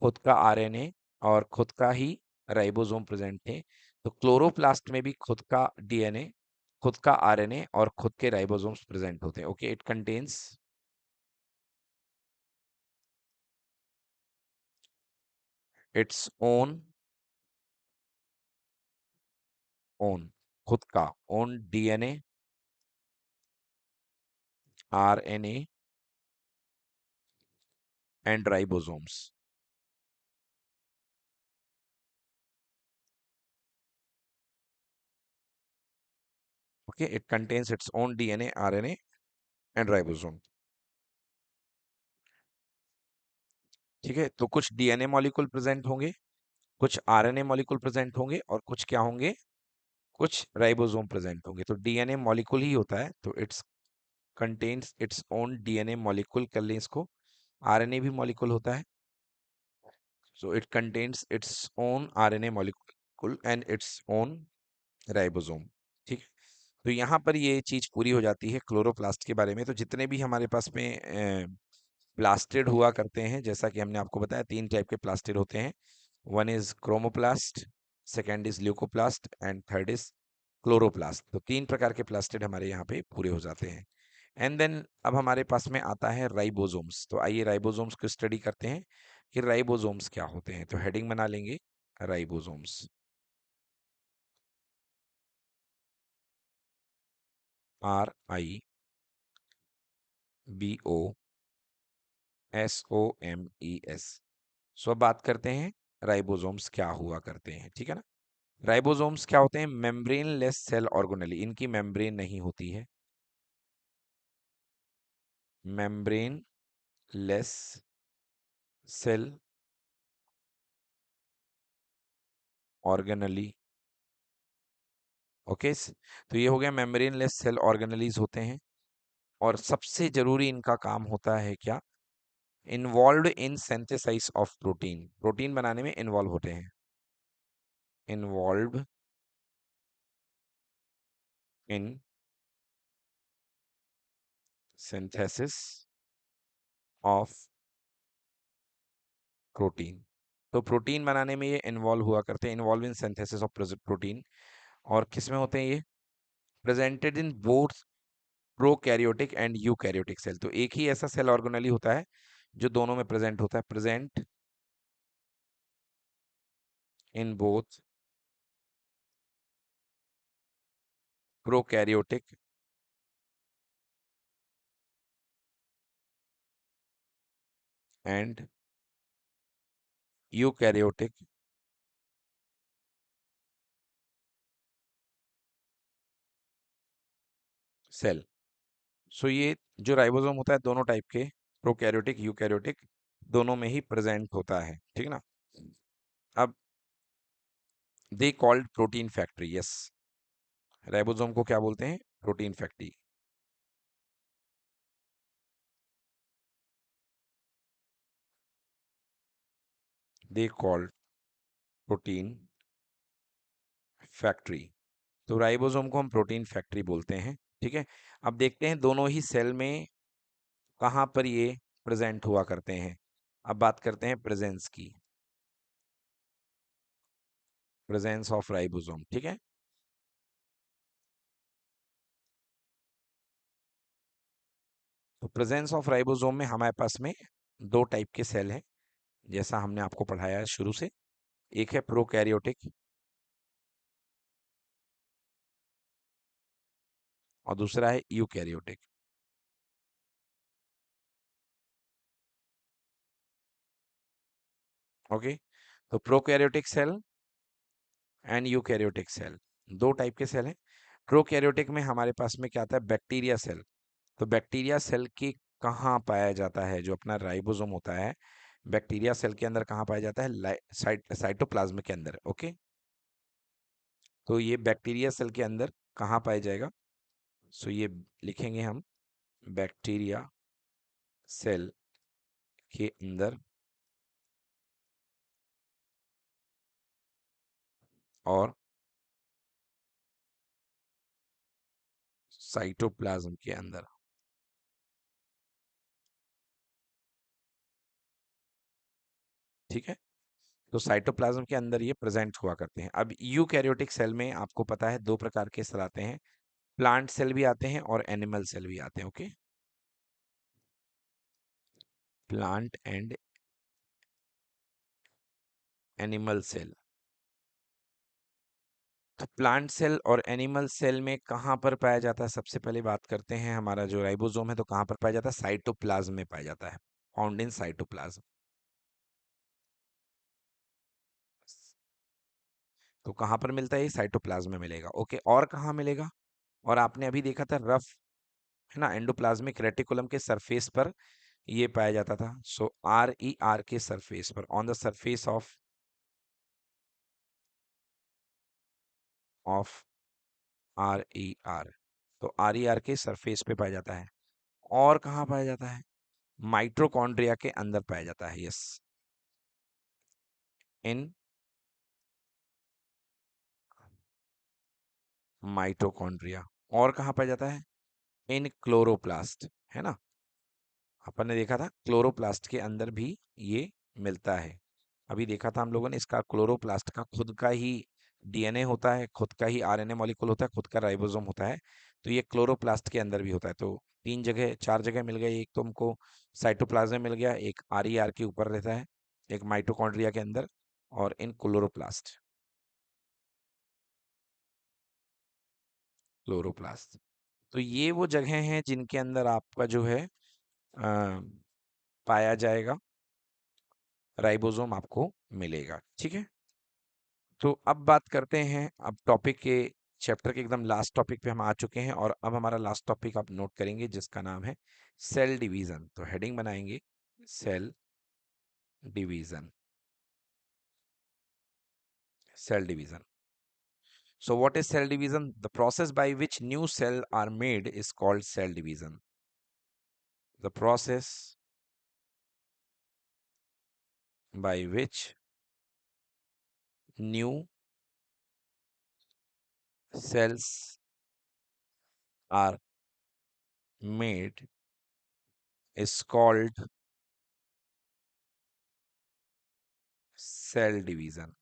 खुद का आरएनए और खुद का ही राइबोसोम प्रेजेंट थे, तो क्लोरोप्लास्ट में भी खुद का डीएनए, खुद का आरएनए और खुद के राइबोसोम्स प्रेजेंट होते हैं। Okay, it contains its own खुद का own DNA, RNA and ribosomes. Okay, it contains its own DNA, RNA and ribosome. ठीक है, तो कुछ डीएनए मॉलिक्यूल प्रेजेंट होंगे, कुछ आरएनए मॉलिक्यूल प्रेजेंट होंगे और कुछ क्या होंगे, कुछ राइबोसोम प्रेजेंट होंगे। तो डीएनए मॉलिक्यूल ही होता है, तो it's contains its own DNA molecule कर लें इसको। आरएनए भी मॉलिक्यूल होता है, so it contains its own RNA molecule and its own ribosome. ठीक है, तो यहाँ पर ये चीज पूरी हो जाती है क्लोरोप्लास्ट के बारे में। तो जितने भी हमारे पास में प्लास्टिड हुआ करते हैं, जैसा कि हमने आपको बताया 3 टाइप के प्लास्टिड होते हैं। One is chromoplast, second is leucoplast and third is chloroplast. तो 3 प्रकार के प्लास्टिड हमारे यहाँ पे पूरे हो जाते हैं। एंड देन अब हमारे पास में आता है राइबोसोम्स। तो आइए राइबोसोम्स को स्टडी करते हैं कि राइबोसोम्स क्या होते हैं। तो हेडिंग बना लेंगे राइबोसोम्स। RIBOSOMES। सो अब बात करते हैं राइबोसोम्स क्या हुआ करते हैं, ठीक है ना। राइबोसोम्स क्या होते हैं, मेम्ब्रेन लेस सेल ऑर्गेनेली, इनकी मेम्ब्रेन नहीं होती है। Membrane less cell organelle. Okay, तो ये हो गया मेम्ब्रेन लेस सेल ऑर्गेनलीज होते हैं। और सबसे जरूरी इनका काम होता है क्या, involve in synthesise of protein, protein बनाने में इन्वॉल्व होते हैं। Involve in synthesis of protein. तो प्रोटीन बनाने में ये इन्वॉल्व हुआ करते हैं, involve in synthesis of protein. और किस में होते हैं ये, presented in both prokaryotic and eukaryotic cell. तो एक ही ऐसा सेल ऑर्गेनेली होता है जो दोनों में प्रेजेंट होता है, present in both prokaryotic and eukaryotic cell. So ये जो राइबोसोम होता है दोनों टाइप के, प्रोकैरियोटिक यूकैरियोटिक, दोनों में ही प्रेजेंट होता है, ठीक है ना। अब they called protein factory, yes, ribosome को क्या बोलते हैं, protein factory. They called protein factory. तो राइबोसोम को हम प्रोटीन फैक्ट्री बोलते हैं, ठीक है। अब देखते हैं दोनों ही सेल में कहाँ पर ये प्रेजेंट हुआ करते हैं। अब बात करते हैं प्रेजेंस की, प्रेजेंस ऑफ राइबोसोम, ठीक है। तो प्रेजेंस ऑफ राइबोसोम में हमारे पास में 2 टाइप के सेल हैं, जैसा हमने आपको पढ़ाया है शुरू से। एक है प्रोकैरियोटिक और दूसरा है यूकैरियोटिक। ओके, तो prokaryotic cell and eukaryotic cell, 2 type के सेल हैं। प्रोकैरियोटिक में हमारे पास में क्या आता है, बैक्टीरिया सेल। तो बैक्टीरिया सेल की कहाँ पाया जाता है, जो अपना राइबोसोम होता है बैक्टीरिया सेल के अंदर कहाँ पाया जाता है, साइटोप्लाज्म के अंदर। ओके, तो ये बैक्टीरिया सेल के अंदर कहाँ पाया जाएगा, सो ये लिखेंगे हम बैक्टीरिया सेल के अंदर और साइटोप्लाज्म के अंदर, ठीक है। तो साइटोप्लाज्म के अंदर ये प्रेजेंट हुआ करते हैं। अब यूकैरियोटिक सेल में आपको पता है 2 प्रकार के सेल आते हैं, प्लांट सेल भी आते हैं और एनिमल सेल भी आते हैं। Okay, plant and animal cell. तो प्लांट सेल और एनिमल सेल में कहाँ पर पाया जाता है, सबसे पहले बात करते हैं हमारा जो राइबोसोम है, तो कहाँ पर पाया जाता है, साइटोप्लाज्म में पाया जाता है, फाउंड इन साइटोप्लाज्म। तो कहाँ पर मिलता है, ये साइटोप्लाज्म में मिलेगा। ओके, और कहाँ मिलेगा, और आपने अभी देखा था रफ, है ना, एंडोप्लाज्मिक रेटिकुलम के सरफेस पर ये पाया जाता था। सो आर ई आर के सरफेस पर, on the surface of R E R, तो आर ई आर के सरफेस पे पाया जाता है। और कहाँ पाया जाता है? माइटोकॉन्ड्रिया के अंदर पाया जाता है। Yes, in mitochondria. और कहाँ पाया जाता है? इन क्लोरोप्लास्ट, है ना। अपन ने देखा था क्लोरोप्लास्ट के अंदर भी ये मिलता है। अभी देखा था हम लोगों ने, इसका क्लोरोप्लास्ट का खुद का ही डीएनए होता है, खुद का ही आरएनए मॉलिक्यूल होता है, खुद का राइबोसोम होता है। तो ये क्लोरोप्लास्ट के अंदर भी होता है। तो तीन जगह, चार जगह मिल गई। एक तो हमको साइटोप्लाज्म मिल गया, एक आरईआर के ऊपर रहता है, एक माइटोकॉन्ड्रिया के अंदर, और इन क्लोरोप्लास्ट, क्लोरोप्लास्ट। तो ये वो जगह हैं जिनके अंदर आपका जो है पाया जाएगा, राइबोसोम आपको मिलेगा। ठीक है। तो अब बात करते हैं, अब टॉपिक के, चैप्टर के एकदम लास्ट टॉपिक पे हम आ चुके हैं। और अब हमारा लास्ट टॉपिक आप नोट करेंगे जिसका नाम है सेल डिवीजन। तो हेडिंग बनाएंगे cell division, cell division. So what is cell division? The process by which new cell are made is called cell division. The process by which new cells are made is called cell division.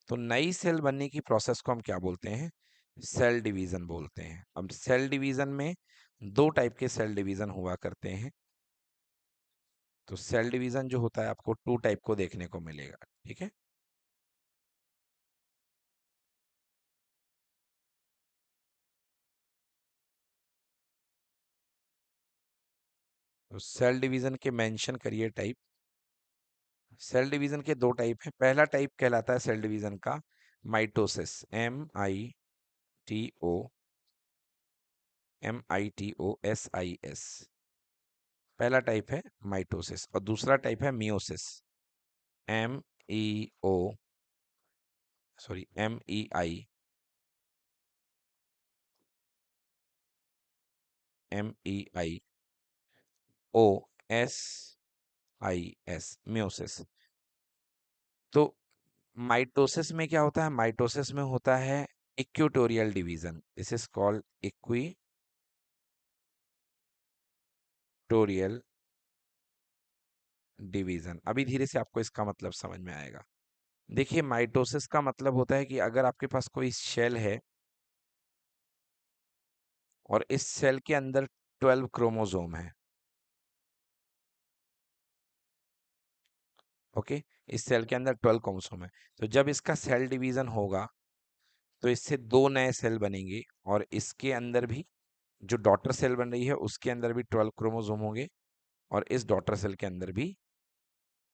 तो नई cell बनने की process को हम क्या बोलते हैं? Cell division बोलते हैं। अब सेल डिवीजन में दो टाइप के सेल डिवीजन हुआ करते हैं। तो सेल डिवीजन जो होता है आपको टू टाइप को देखने को मिलेगा। ठीक है। तो सेल डिवीजन के मेंशन करिए टाइप। सेल डिवीजन के दो टाइप हैं। पहला टाइप कहलाता है सेल डिवीजन का माइटोसिस, MITOSIS। पहला टाइप है माइटोसिस, और दूसरा टाइप है मियोसिस, एम ई ओ MEIOSIS, मियोसिस। तो माइटोसिस में क्या होता है? माइटोसिस में होता है equatorial division. This is called equatorial division. अभी धीरे से आपको इसका मतलब समझ में आएगा। देखिए, माइटोसिस का मतलब होता है कि अगर आपके पास कोई सेल है और इस सेल के अंदर 12 क्रोमोसोम है। ओके, इस सेल के अंदर 12 क्रोमोसोम है। तो जब इसका सेल डिवीजन होगा तो इससे दो नए सेल बनेंगे, और इसके अंदर भी जो डॉटर सेल बन रही है उसके अंदर भी 12 क्रोमोसोम होंगे, और इस डॉटर सेल के अंदर भी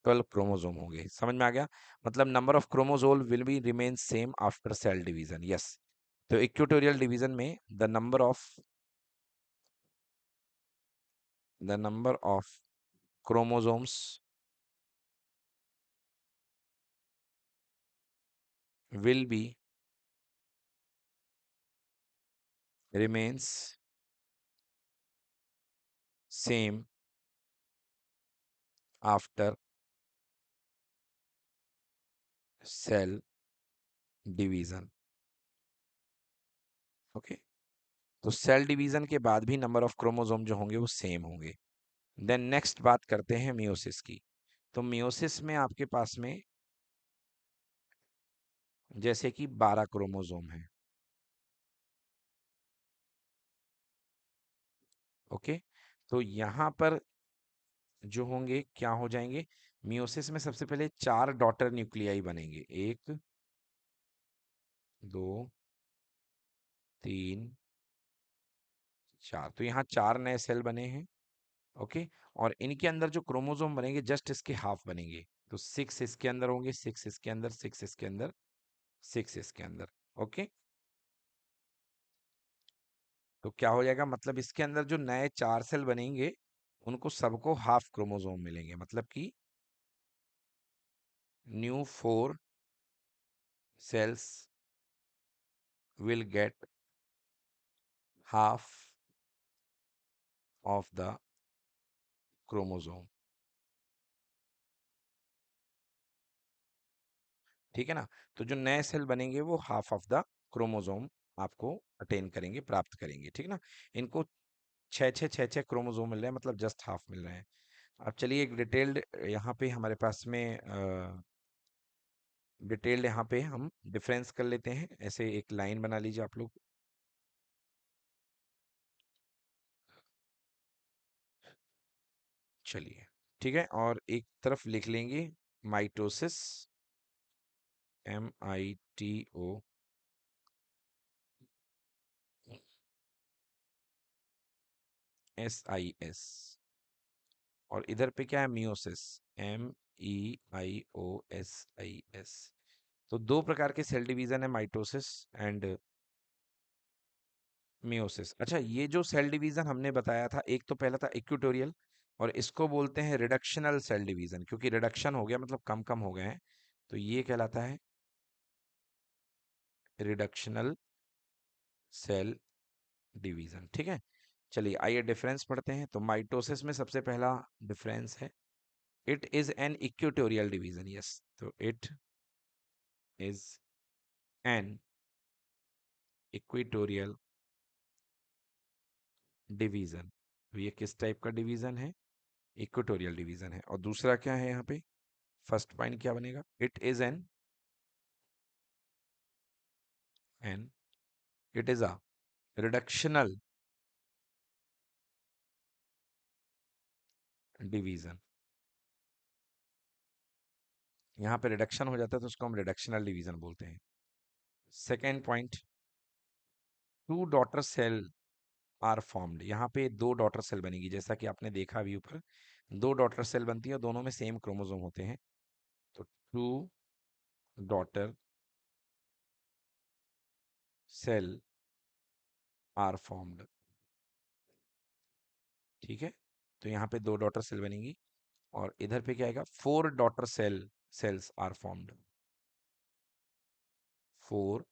12 क्रोमोसोम होंगे। समझ में आ गया? मतलब number of chromosome will be remain same after sale division. Yes. तो इक्वेटोरियल डिवीजन में the number of chromosomes will be remains same after cell division. Okay. तो सेल डिवीजन के बाद भी नंबर ऑफ क्रोमोसोम जो होंगे वो सेम होंगे। देन नेक्स्ट बात करते हैं मियोसिस की। तो मियोसिस में आपके पास में जैसे कि 12 क्रोमोसोम है। ओके। तो यहां पर जो होंगे क्या हो जाएंगे? मियोसिस में सबसे पहले 4 डॉटर न्यूक्लियाई बनेंगे। 1, 2, 3, 4। तो यहाँ 4 नए सेल बने हैं। ओके। और इनके अंदर जो क्रोमोसोम बनेंगे जस्ट इसके हाफ बनेंगे। तो 6 इसके अंदर होंगे, 6 इसके अंदर, 6 इसके अंदर, 6 इसके अंदर। ओके। तो क्या हो जाएगा, मतलब इसके अंदर जो नए 4 सेल बनेंगे उनको सबको हाफ क्रोमोसोम मिलेंगे, मतलब कि new 4 cells will get half of the chromosome। ठीक है ना। तो जो नए सेल बनेंगे वो हाफ ऑफ द क्रोमोसोम आपको अटेन करेंगे, प्राप्त करेंगे। ठीक है ना। इनको छः क्रोमोसोम मिल रहे हैं, मतलब जस्ट हाफ मिल रहे हैं। अब चलिए एक डिटेल्ड यहाँ पे हमारे पास में डिटेल्ड यहाँ पे हम डिफरेंस कर लेते हैं। ऐसे एक लाइन बना लीजिए आप लोग। चलिए ठीक है, और एक तरफ लिख लेंगे माइटोसिस, MITO SIS, और इधर पे क्या है, मियोसिस, MEIOSIS। तो दो प्रकार के सेल डिवीजन है, माइटोसिस एंड मियोसिस। अच्छा, ये जो सेल डिवीजन हमने बताया था, एक तो पहला था इक्वेटोरियल, और इसको बोलते हैं रिडक्शनल सेल डिवीजन, क्योंकि रिडक्शन हो गया मतलब कम कम हो गए हैं, तो ये कहलाता है रिडक्शनल सेल डिवीजन। ठीक है। चलिए आइए डिफरेंस पढ़ते हैं। तो माइटोसिस में सबसे पहला डिफरेंस है, it is an equatorial division. Yes, तो it is an equatorial division. तो ये किस टाइप का डिवीजन है, इक्वेटोरियल डिवीजन है। और दूसरा क्या है यहाँ पे, फर्स्ट पॉइंट क्या बनेगा, it is an it is a reductional division. यहाँ पे रिडक्शन हो जाता है तो उसको हम रिडक्शनल डिवीजन बोलते हैं। Second point, two daughter cell are formed. यहाँ पे दो डॉटर सेल बनेगी, जैसा कि आपने देखा अभी ऊपर, दो डॉटर सेल बनती है और दोनों में सेम क्रोमोसोम होते हैं। तो two daughter cell are formed. ठीक है। तो यहाँ पे दो डॉटर सेल बनेगी, और इधर पे क्या आएगा, four daughter cells are formed. Four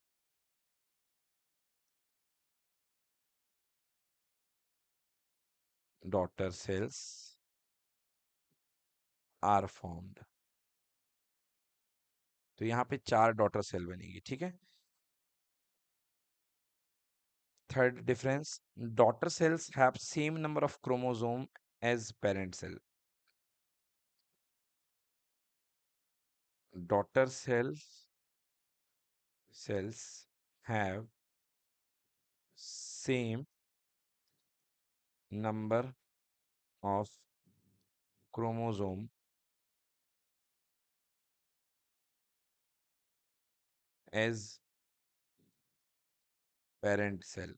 daughter cells are formed. तो यहाँ पे चार डॉटर सेल बनेगी। ठीक है। Third difference, daughter cells have same number of chromosome as parent cell. Daughter cells have same number of chromosome as parent cell।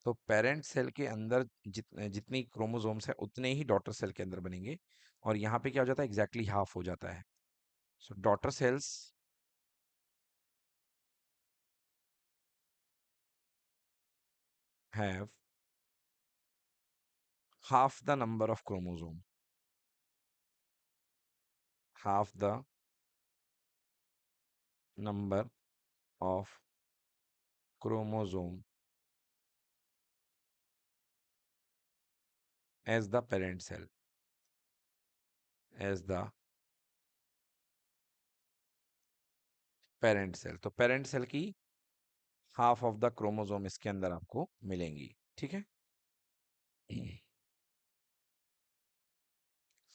तो parent cell के अंदर जितनी क्रोमोसोम्स है उतने ही डॉटर सेल के अंदर बनेंगे, और यहाँ पे क्या हो जाता है, एग्जैक्टली हाफ हो जाता है। So daughter cells have half the number of chromosome, half the number of chromosome as the parent cell, as the parent cell। तो पेरेंट सेल की हाफ ऑफ द क्रोमोसोम इसके अंदर आपको मिलेंगी। ठीक है।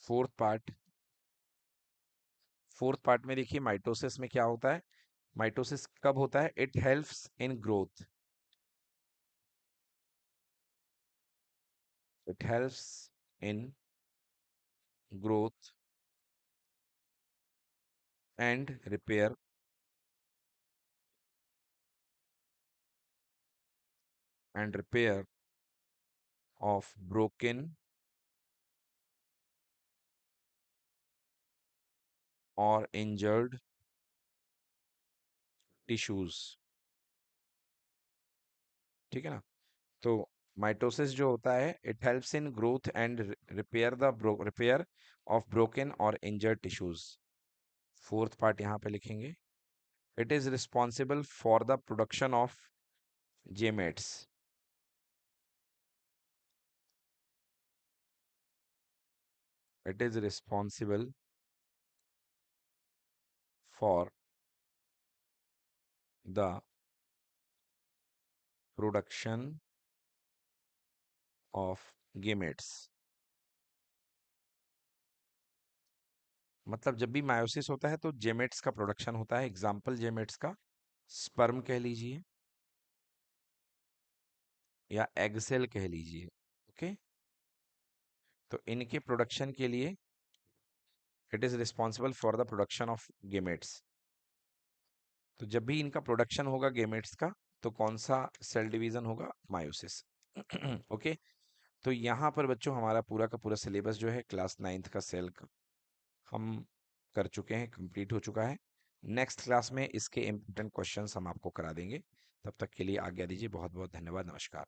फोर्थ पार्ट, फोर्थ पार्ट में देखिए माइटोसिस में क्या होता है, माइटोसिस कब होता है, it helps in growth, it helps in growth and repair of broken और इंजर्ड टिश्यूज। ठीक है ना। तो माइटोसिस जो होता है, it helps in growth and repair of broken और इंजर्ड टिश्यूज। फोर्थ पार्ट यहाँ पे लिखेंगे, it is responsible for the production of gametes. It is responsible for the production of gametes. मतलब जब भी मायोसिस होता है तो जेमेट्स का प्रोडक्शन होता है। एग्जाम्पल जेमेट्स का, स्पर्म कह लीजिए या एग सेल कह लीजिए। ओके, तो इनके प्रोडक्शन के लिए it is responsible for the production of gametes. तो जब भी इनका प्रोडक्शन होगा गेमेट्स का, तो कौन सा सेल डिवीजन होगा? मायोसिस। ओके, तो यहाँ पर बच्चों हमारा पूरा का पूरा सिलेबस जो है क्लास 9th का सेल का हम कर चुके हैं, कंप्लीट हो चुका है। नेक्स्ट क्लास में इसके इम्पोर्टेंट क्वेश्चंस हम आपको करा देंगे। तब तक के लिए आज्ञा दीजिए। बहुत बहुत धन्यवाद। नमस्कार।